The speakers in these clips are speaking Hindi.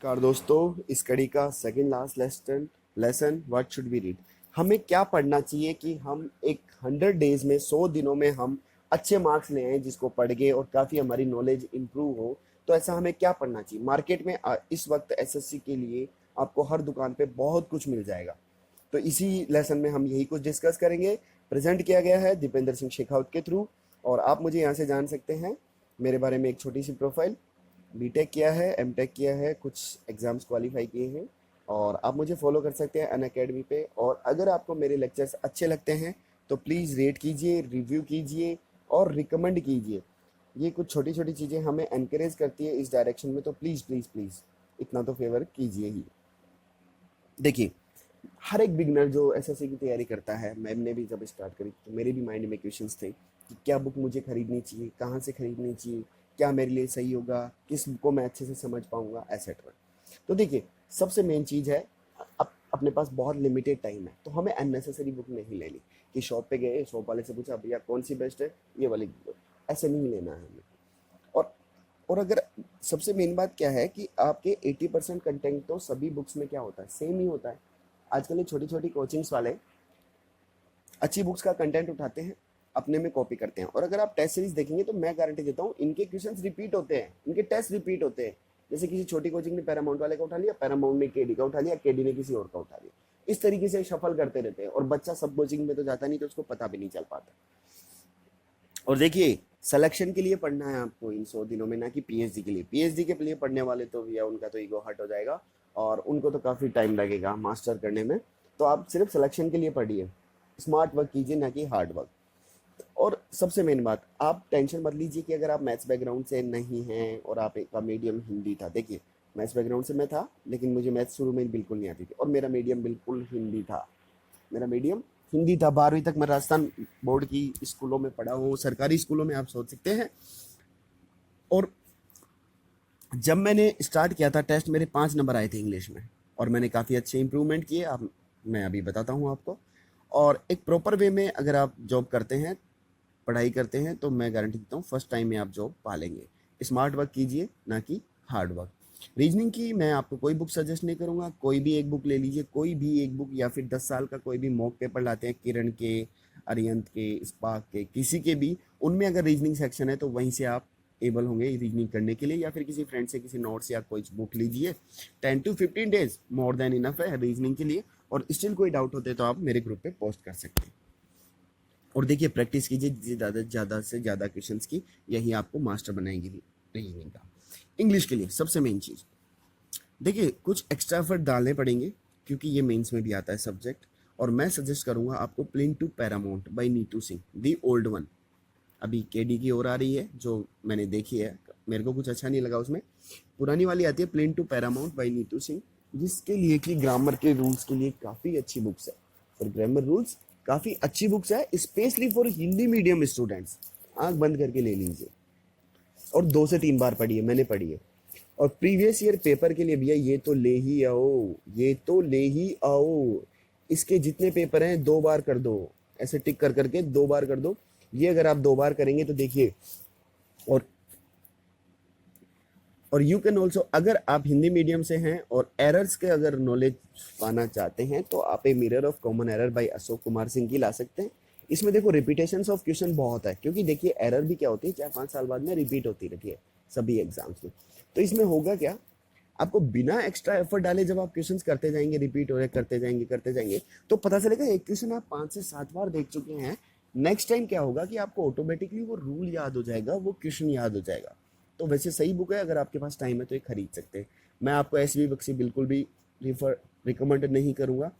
नमस्कार दोस्तों, इस कड़ी का second last lesson what should we read. हमें क्या पढ़ना चाहिए कि हम एक 100 डेज में 100 दिनों में हम अच्छे मार्क्स ले आए जिसको पढ़ के और काफ़ी हमारी नॉलेज इंप्रूव हो। तो ऐसा हमें क्या पढ़ना चाहिए मार्केट में इस वक्त एसएससी के लिए आपको हर दुकान पे बहुत कुछ मिल जाएगा। तो इसी लेसन में हम यही कुछ डिस्कस करेंगे। प्रेजेंट किया गया है दीपेंद्र सिंह शेखावत के थ्रू और आप मुझे यहाँ से जान सकते हैं मेरे बारे में एक छोटी सी प्रोफाइल। बीटेक किया है, एमटेक किया है, कुछ एग्जाम्स क्वालिफाई किए हैं और आप मुझे फॉलो कर सकते हैं अनअकैडमी पे। और अगर आपको मेरे लेक्चर्स अच्छे लगते हैं तो प्लीज़ रेट कीजिए, रिव्यू कीजिए और रिकमेंड कीजिए। ये कुछ छोटी छोटी चीज़ें हमें एनकरेज करती है इस डायरेक्शन में, तो प्लीज़ प्लीज़ प्लीज़ इतना तो फेवर कीजिए ही। देखिए, हर एक बिगनर जो एसएससी की तैयारी करता है, मैंने भी जब स्टार्ट करी तो मेरे भी माइंड में क्वेश्चंस थे कि क्या बुक मुझे खरीदनी चाहिए, कहाँ से खरीदनी चाहिए, क्या मेरे लिए सही होगा, किस बुक को मैं अच्छे से समझ पाऊंगा, एसेट्रा। तो देखिए, सबसे मेन चीज़ है अपने पास बहुत लिमिटेड टाइम है तो हमें अननेसेसरी बुक नहीं लेनी कि शॉप पे गए, शॉप वाले से पूछा भैया कौन सी बेस्ट है, ये वाली लो। ऐसे नहीं लेना है हमें। और और अगर सबसे मेन बात क्या है कि आपके 80% कंटेंट तो सभी बुक्स में क्या होता है, सेम ही होता है। आजकल ये छोटी छोटी कोचिंग्स वाले अच्छी बुक्स का कंटेंट उठाते हैं, अपने में कॉपी करते हैं। और अगर आप टेस्ट सीरीज देखेंगे तो मैं गारंटी देता हूँ इनके क्वेश्चंस रिपीट होते हैं, इनके टेस्ट रिपीट होते हैं। जैसे किसी छोटी कोचिंग ने पैरामाउंट वाले का उठा लिया, पैरामाउंट ने केडी का उठा लिया, केडी ने किसी और का उठा लिया। इस तरीके से शफल करते रहते हैं और बच्चा सब कोचिंग में तो जाता नहीं तो उसको पता भी नहीं चल पाता। और देखिए, सिलेक्शन के लिए पढ़ना है आपको इन 100 दिनों में, ना कि पीएचडी के लिए। पीएचडी के लिए पढ़ने वाले तो भैया उनका तो ईगो हर्ट हो जाएगा और उनको तो काफ़ी टाइम लगेगा मास्टर करने में। तो आप सिर्फ सिलेक्शन के लिए पढ़िए, स्मार्ट वर्क कीजिए ना कि हार्ड वर्क। और सबसे मेन बात, आप टेंशन मत लीजिए कि अगर आप मैथ्स बैकग्राउंड से नहीं हैं और आप एक का मीडियम हिंदी था। देखिए, मैथ्स बैकग्राउंड से मैं था लेकिन मुझे मैथ्स शुरू में बिल्कुल नहीं आती थी और मेरा मीडियम बिल्कुल हिंदी था। मेरा मीडियम हिंदी था। 12वीं तक मैं राजस्थान बोर्ड की स्कूलों में पढ़ा हूँ, सरकारी स्कूलों में, आप सोच सकते हैं। और जब मैंने स्टार्ट किया था टेस्ट, मेरे 5 नंबर आए थे इंग्लिश में और मैंने काफ़ी अच्छे इंप्रूवमेंट किए। आप मैं अभी बताता हूँ आपको। और एक प्रॉपर वे में अगर आप जॉब करते हैं, पढ़ाई करते हैं, तो मैं गारंटी देता हूँ फर्स्ट टाइम में आप जॉब पा लेंगे। स्मार्ट वर्क कीजिए ना कि हार्ड वर्क। रीजनिंग की मैं आपको कोई बुक सजेस्ट नहीं करूँगा, कोई भी एक बुक ले लीजिए, कोई भी एक बुक, या फिर 10 साल का कोई भी मॉक पेपर लाते हैं किरण के, अरियंत के, स्पार्क के, किसी के भी, उनमें अगर रीजनिंग सेक्शन है तो वहीं से आप एबल होंगे रीजनिंग करने के लिए। या फिर किसी फ्रेंड से किसी नोट्स या कोई बुक लीजिए। 10 to 15 days more than enough है रीजनिंग के लिए। और स्टिल कोई डाउट होते तो आप मेरे ग्रुप पे पोस्ट कर सकते हैं। और देखिए, प्रैक्टिस कीजिए ज़्यादा से ज़्यादा क्वेश्चंस की, यही आपको मास्टर बनाएंगे रीजनिंग का। इंग्लिश के लिए सबसे मेन चीज़, देखिए, कुछ एक्स्ट्रा एफर्ट डालने पड़ेंगे क्योंकि ये मेंस में भी आता है सब्जेक्ट। और मैं सजेस्ट करूंगा आपको plane to Paramount by Neetu Singh, the old one. अभी केडी की ओर आ रही है जो मैंने देखी है, मेरे को कुछ अच्छा नहीं लगा उसमें। पुरानी वाली आती है plane to Paramount by Neetu Singh, जिसके लिए कि ग्रामर के रूल्स के लिए काफ़ी अच्छी बुक्स है। फॉर ग्रामर रूल्स काफ़ी अच्छी बुक्स है, specially for Hindi medium students. आंख बंद करके ले लीजिए और 2 से 3 बार पढ़िए, मैंने पढ़ी है। और प्रीवियस ईयर पेपर के लिए भैया ये तो ले ही आओ, ये तो ले ही आओ। इसके जितने पेपर हैं 2 बार कर दो, ऐसे टिक कर करके 2 बार कर दो। ये अगर आप 2 बार करेंगे तो देखिए। और यू कैन ऑल्सो, अगर आप हिंदी मीडियम से हैं और एरर्स के अगर नॉलेज पाना चाहते हैं तो आप a mirror of common error bye Ashok Kumar Singh की ला सकते हैं। इसमें देखो रिपीटेशंस ऑफ क्वेश्चन बहुत है, क्योंकि देखिए एरर भी क्या होती है, 4-5 साल बाद में रिपीट होती रहती है सभी एग्जाम्स में। तो इसमें होगा क्या, आपको बिना एक्स्ट्रा एफर्ट डाले जब आप क्वेश्चंस करते जाएंगे, रिपीट हो रहे करते जाएंगे तो पता चलेगा एक क्वेश्चन आप 5 से 7 बार देख चुके हैं। नेक्स्ट टाइम क्या होगा कि आपको ऑटोमेटिकली वो रूल याद हो जाएगा, वो क्वेश्चन याद हो जाएगा। तो वैसे सही बुक है, अगर आपके पास टाइम है तो ये खरीद सकते हैं। मैं आपको एसवी बख्शी बिल्कुल भी रिकमेंड नहीं करूँगा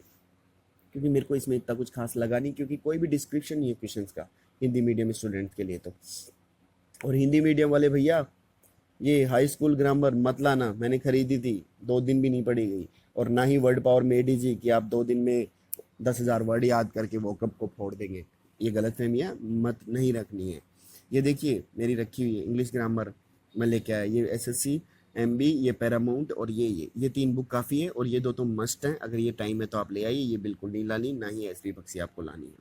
क्योंकि मेरे को इसमें इतना कुछ खास लगा नहीं, क्योंकि कोई भी डिस्क्रिप्शन नहीं है क्वेश्चंस का हिंदी मीडियम स्टूडेंट के लिए तो। और हिंदी मीडियम वाले भैया, ये हाई स्कूल ग्रामर मत लाना, मैंने खरीदी थी, 2 दिन भी नहीं पढ़ी गई। और ना ही वर्ड पावर में एडीजी कि आप 2 दिन में 10,000 वर्ड याद करके वो कब को फोड़ देंगे। ये गलत फहमियाँ मत नहीं रखनी है। ये देखिए मेरी रखी हुई है इंग्लिश ग्रामर, मैं लेके आया, ये एसएससी एमबी, ये पैरामाउंट और ये 3 बुक काफ़ी है। और ये 2 तो मस्ट हैं, अगर ये टाइम है तो आप ले आइए। ये बिल्कुल नहीं लानी, ना ही एसवी बख्शी आपको लानी है।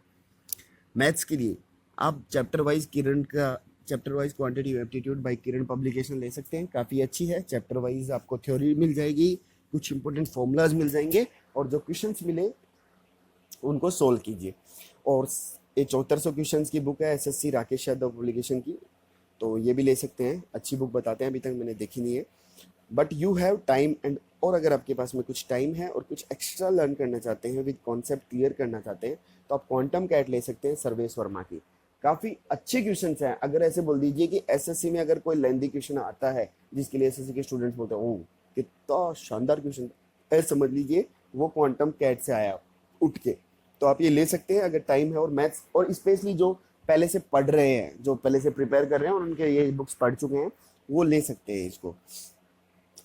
मैथ्स के लिए आप चैप्टर वाइज किरण का chapter wise quantity aptitude bye किरण पब्लिकेशन ले सकते हैं, काफ़ी अच्छी है। चैप्टर वाइज आपको थ्योरी मिल जाएगी, कुछ इंपॉर्टेंट फॉर्मूलाज मिल जाएंगे, और जो क्वेश्चंस मिले उनको सोल्व कीजिए। और ये 7400 क्वेश्चंस की बुक है एसएससी राकेश यादव पब्लिकेशन की, तो ये भी ले सकते हैं। अच्छी बुक बताते हैं, अभी तक मैंने देखी नहीं है, but you have time and, और अगर आपके पास में कुछ टाइम है और कुछ एक्स्ट्रा लर्न करना चाहते हैं, विद कॉन्सेप्ट क्लियर करना चाहते हैं, तो आप क्वांटम कैट ले सकते हैं सर्वेश वर्मा की। काफ़ी अच्छे क्वेश्चंस हैं। अगर ऐसे बोल दीजिए कि एसएससी में अगर कोई लेंदी क्वेश्चन आता है जिसके लिए एसएससी के स्टूडेंट्स बोलते हैं ओह कितना शानदार क्वेश्चन, ऐसे समझ लीजिए वो क्वांटम कैट से आया उठ के। तो आप ये ले सकते हैं अगर टाइम है, और मैथ्स, और स्पेशली जो पहले से पढ़ रहे हैं, जो पहले से प्रिपेयर कर रहे हैं और उनके ये बुक्स पढ़ चुके हैं, वो ले सकते हैं इसको।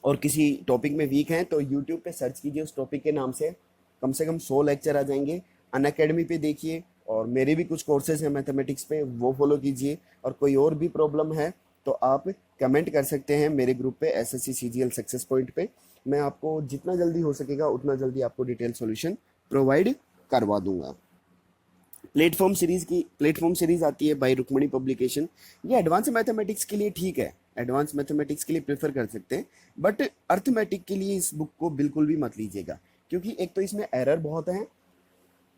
और किसी टॉपिक में वीक हैं तो यूट्यूब पे सर्च कीजिए उस टॉपिक के नाम से कम 100 लेक्चर आ जाएंगे। अनअकैडमी पे देखिए, और मेरे भी कुछ कोर्सेज हैं मैथमेटिक्स पे, वो फॉलो कीजिए। और कोई और भी प्रॉब्लम है तो आप कमेंट कर सकते हैं मेरे ग्रुप पे एसएससी सीजीएल सक्सेस पॉइंट पे। मैं आपको जितना जल्दी हो सकेगा उतना जल्दी आपको डिटेल सॉल्यूशन प्रोवाइड करवा दूंगा। प्लेटफॉर्म सीरीज आती है बाय रुक्मणी पब्लिकेशन। ये एडवांस मैथमेटिक्स के लिए ठीक है, एडवांस मैथमेटिक्स के लिए प्रेफर कर सकते हैं, बट अर्थमेटिक के लिए इस बुक को बिल्कुल भी मत लीजिएगा, क्योंकि एक तो इसमें एरर बहुत है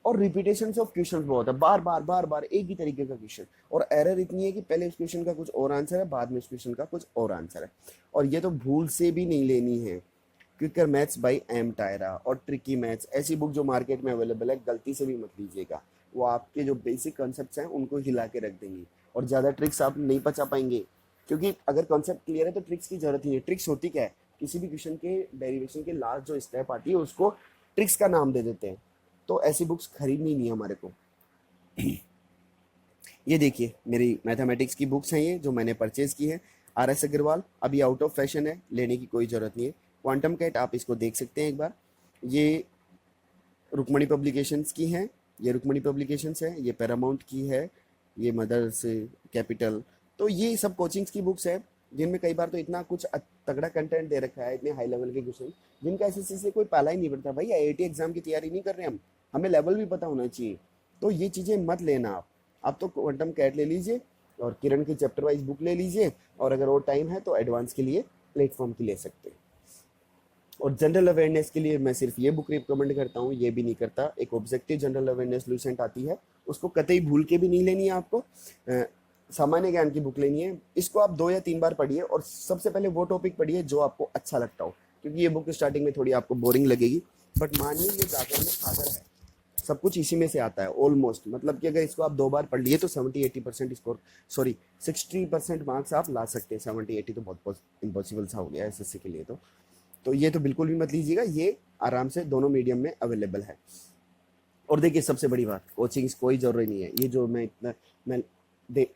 और रिपीटेशन ऑफ क्वेश्चन बहुत है, बार बार एक ही तरीके का क्वेश्चन, और एरर इतनी है कि पहले उस क्वेश्चन का कुछ और आंसर है, बाद में उस क्वेश्चन का कुछ और आंसर है। और ये तो भूल से भी नहीं लेनी है। क्विकर मैथ्स बाय एम टायरा और ट्रिकी मैथ्स, ऐसी बुक जो मार्केट में अवेलेबल है, गलती से भी मत लीजिएगा। वो आपके जो बेसिक कॉन्सेप्ट्स हैं उनको हिला के रख देंगी, और ज़्यादा ट्रिक्स आप नहीं पचा पाएंगे, क्योंकि अगर कॉन्सेप्ट क्लियर है तो ट्रिक्स की जरूरत ही है। ट्रिक्स होती क्या है, किसी भी क्वेश्चन के डेरिवेशन के लास्ट जो स्टेप आती है उसको ट्रिक्स का नाम दे देते हैं। तो ऐसी बुक्स खरीदनी नहीं है हमारे को। ये देखिए मेरी मैथमेटिक्स की बुक्स हैं, ये जो मैंने परचेज की है। आर एस अग्रवाल अभी आउट ऑफ फैशन है, लेने की कोई ज़रूरत नहीं है। क्वांटम कैट आप इसको देख सकते हैं एक बार, ये रुक्मणी पब्लिकेशंस की हैं, ये रुक्मणी पब्लिकेशंस है, ये पैरामाउंट की है, ये मदर्स कैपिटल। तो ये सब कोचिंग्स की बुक्स है जिनमें कई बार तो इतना कुछ तगड़ा कंटेंट दे रखा है, इतने हाई लेवल के क्वेश्चन जिनका एसएससी से कोई पाला ही नहीं पड़ता। भाई आईआईटी एग्जाम की तैयारी नहीं कर रहे हम, हमें लेवल भी पता होना चाहिए। तो ये चीज़ें मत लेना आप तो क्वांटम कैट ले लीजिए और किरण की चैप्टर वाइज बुक ले लीजिए, और अगर और टाइम है तो एडवांस के लिए प्लेटफॉर्म की ले सकते हैं। और जनरल अवेयरनेस के लिए मैं सिर्फ ये बुक रिकमेंड करता हूँ, ये भी नहीं करता। एक ऑब्जेक्टिव जनरल अवेयरनेस लूसेंट आती है, उसको कतई भूल के भी नहीं लेनी है आपको। सामान्य ज्ञान की बुक लेनी है, इसको आप 2 या 3 बार पढ़िए, और सबसे पहले वो टॉपिक पढ़िए जो आपको अच्छा लगता हो, क्योंकि ये बुक स्टार्टिंग में थोड़ी आपको बोरिंग लगेगी, बट मानिए ये जाकर में फादर है, सब कुछ इसी में से आता है ऑलमोस्ट। मतलब कि अगर इसको आप 2 बार पढ़ लिए तो 70-80% स्कोर, सॉरी 60% मार्क्स आप ला सकते हैं। 70-80 तो बहुत इम्पॉसिबल सा हो गया एसएससी के लिए। तो ये तो बिल्कुल भी मत लीजिएगा, ये आराम से दोनों मीडियम में अवेलेबल है। और देखिए सबसे बड़ी बात, कोचिंग्स कोई ज़रूरी नहीं है। ये जो मैं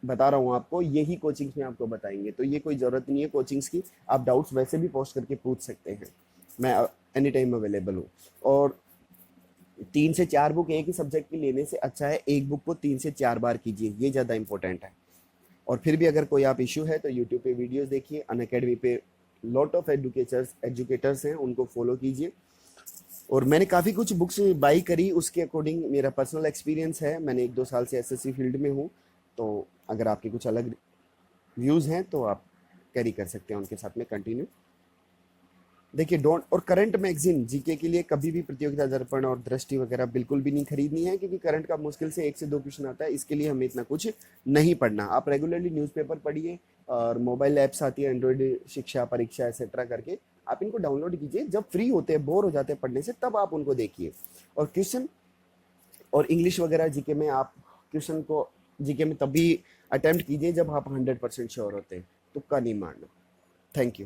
बता रहा हूँ आपको, यही कोचिंग्स में आपको बताएंगे, तो ये कोई ज़रूरत नहीं है कोचिंग्स की। आप डाउट्स वैसे भी पोस्ट करके पूछ सकते हैं, मैं एनी टाइम अवेलेबल हूँ। और 3 से 4 बुक एक ही सब्जेक्ट की लेने से अच्छा है एक बुक को 3 से 4 बार कीजिए, ये ज़्यादा इंपॉर्टेंट है। और फिर भी अगर कोई आप इशू है तो यूट्यूब पे वीडियोस देखिए, अनअकैडमी पे लॉट ऑफ एजुकेटर्स हैं, उनको फॉलो कीजिए। और मैंने काफ़ी कुछ बुक्स बाई करी, उसके अकॉर्डिंग मेरा पर्सनल एक्सपीरियंस है, मैंने 1-2 साल से एसएससी फील्ड में हूँ। तो अगर आपके कुछ अलग व्यूज़ हैं तो आप कैरी कर सकते हैं उनके साथ में कंटिन्यू। देखिए डोंट, और करंट मैगजीन जीके के लिए कभी भी प्रतियोगिता दर्पण और दृष्टि वगैरह बिल्कुल भी नहीं खरीदनी है, क्योंकि करंट का मुश्किल से 1 से 2 क्वेश्चन आता है, इसके लिए हमें इतना कुछ नहीं पढ़ना। आप रेगुलरली न्यूज़पेपर पढ़िए, और मोबाइल ऐप्स आती है एंड्रॉयड शिक्षा परीक्षा एक्सेट्रा करके, आप इनको डाउनलोड कीजिए। जब फ्री होते हैं, बोर हो जाते हैं पढ़ने से, तब आप उनको देखिए। और क्वेश्चन और इंग्लिश वगैरह जीके में आप क्वेश्चन को जीके में तभी अटेम्प्ट कीजिए जब आप 100% श्योर होते हैं, तुक्का नहीं मारना। Thank you.